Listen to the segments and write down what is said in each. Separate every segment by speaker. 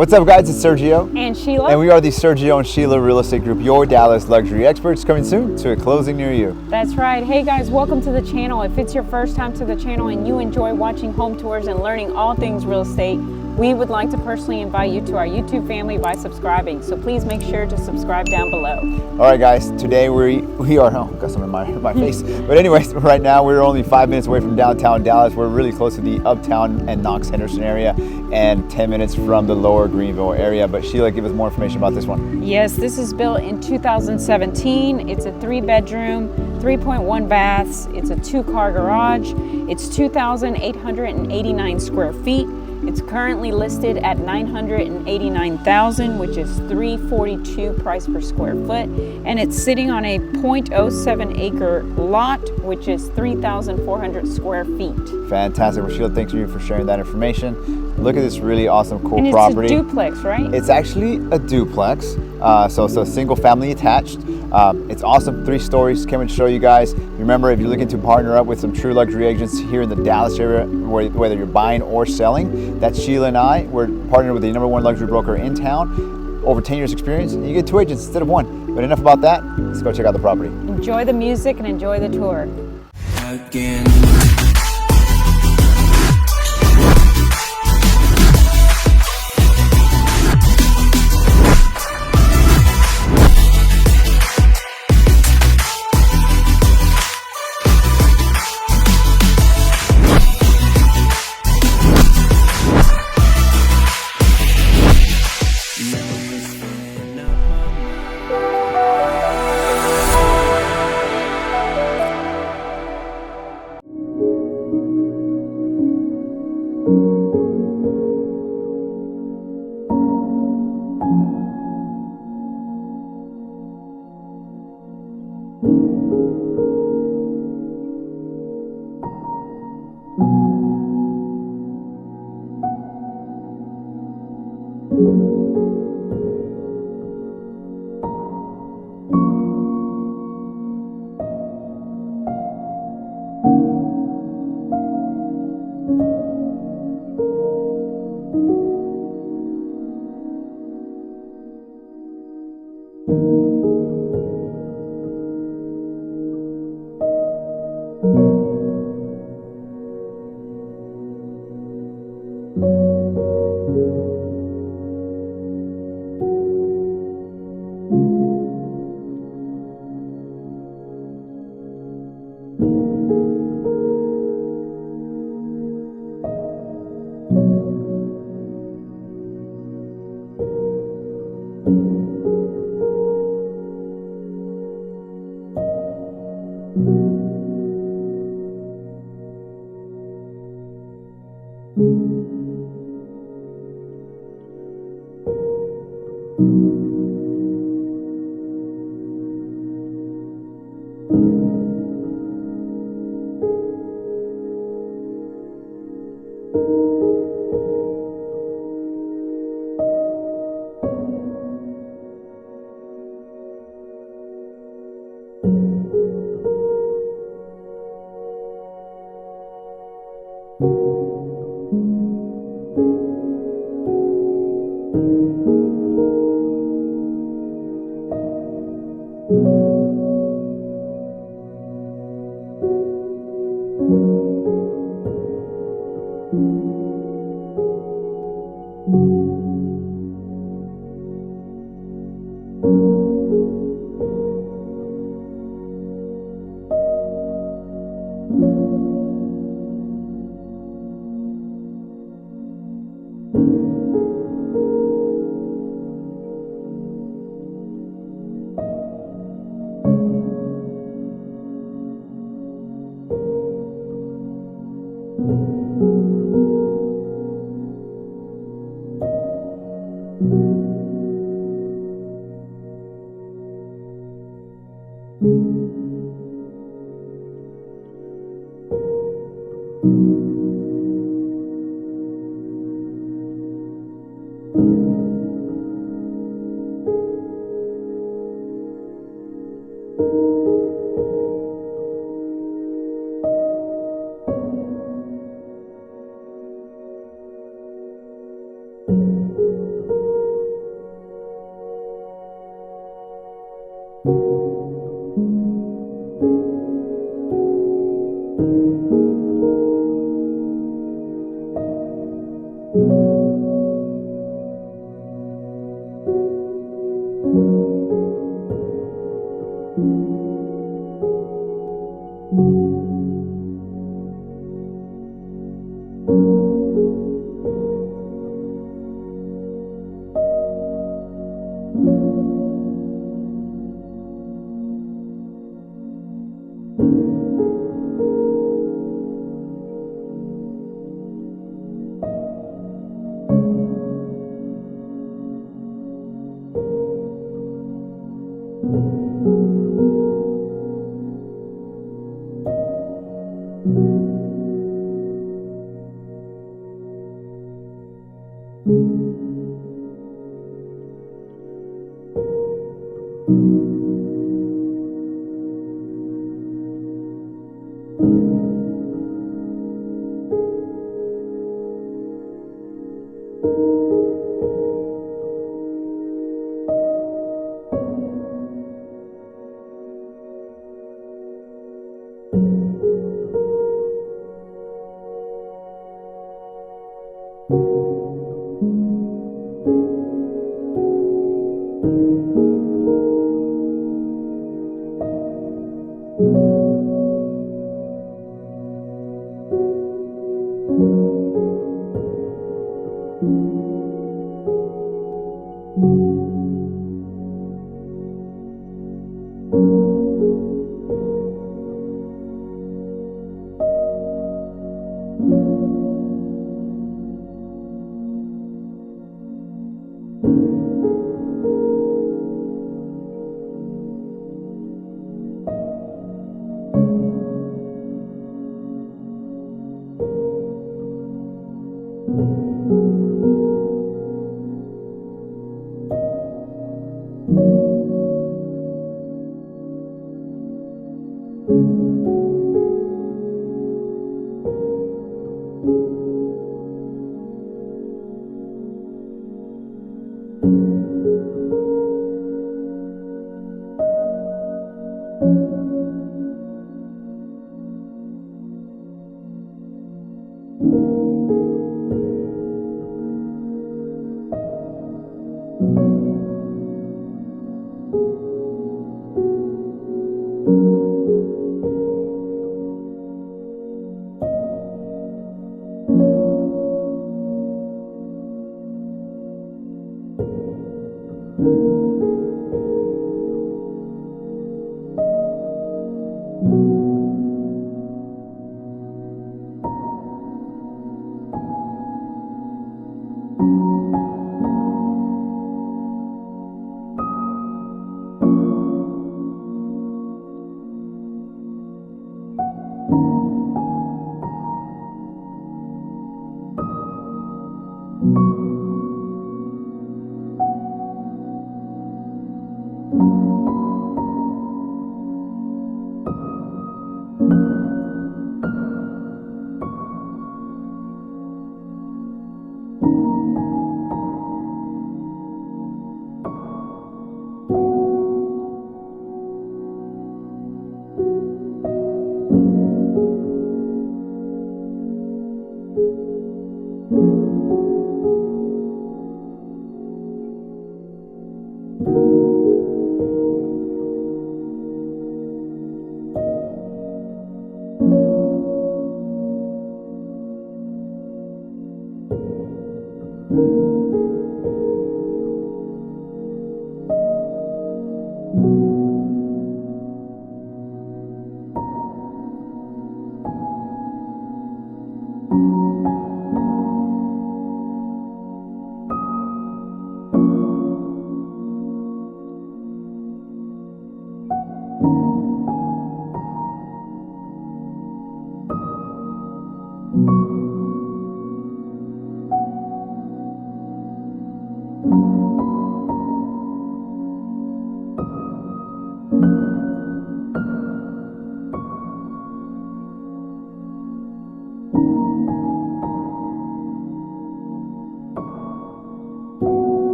Speaker 1: What's up, guys? It's Sergio
Speaker 2: and Sheila,
Speaker 1: and we are the Sergio and Sheila Real Estate Group, your Dallas luxury experts, coming soon to a closing near you.
Speaker 2: That's right. Hey guys, welcome to the channel. If it's your first time to the channel and you enjoy watching home tours and learning all things real estate, we would like to personally invite you to our YouTube family by subscribing. So please make sure to subscribe down below.
Speaker 1: All right, guys. Today we are. Oh, got some in my face. But anyways, right now we're only 5 minutes away from downtown Dallas. We're really close to the Uptown and Knox Henderson area, and 10 minutes from the Lower Greenville area. But Sheila, give us more information about this one.
Speaker 2: Yes, this is built in 2017. It's a 3-bedroom, 3.1 baths. It's a 2-car garage. It's 2,889 square feet. It's currently listed at $989,000, which is $342 price per square foot, and it's sitting on a 0.07 acre lot, which is 3,400 square feet.
Speaker 1: Fantastic. Well, Sheila, thanks you for sharing that information. Look at this really awesome, cool
Speaker 2: and it's
Speaker 1: property.
Speaker 2: It's a duplex, right?
Speaker 1: It's actually a duplex, so it's a single family attached. It's awesome, 3 stories. Can't wait to show you guys. Remember, if you're looking to partner up with some true luxury agents here in the Dallas area, whether you're buying or selling, that's Sheila and I. We're partnered with the #1 luxury broker in town, over 10 years experience, and you get 2 agents instead of 1. But enough about that, let's go check out the property.
Speaker 2: Enjoy the music and enjoy the tour.
Speaker 3: Again.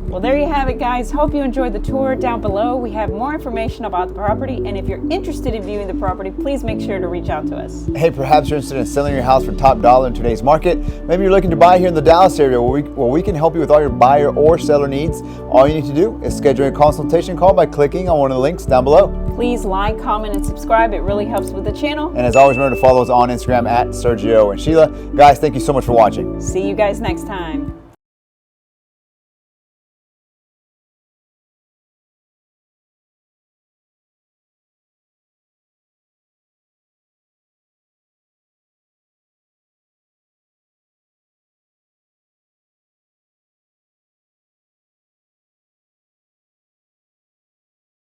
Speaker 2: Well, there you have it, guys. Hope you enjoyed the tour. Down below, we have more information about the property. And if you're interested in viewing the property, please make sure to reach out to us.
Speaker 1: Hey, perhaps you're interested in selling your house for top dollar in today's market. Maybe you're looking to buy here in the Dallas area where we can help you with all your buyer or seller needs. All you need to do is schedule a consultation call by clicking on one of the links down below.
Speaker 2: Please like, comment, and subscribe. It really helps with the channel.
Speaker 1: And as always, remember to follow us on Instagram at Sergio and Sheila. Guys, thank you so much for watching.
Speaker 2: See you guys next time.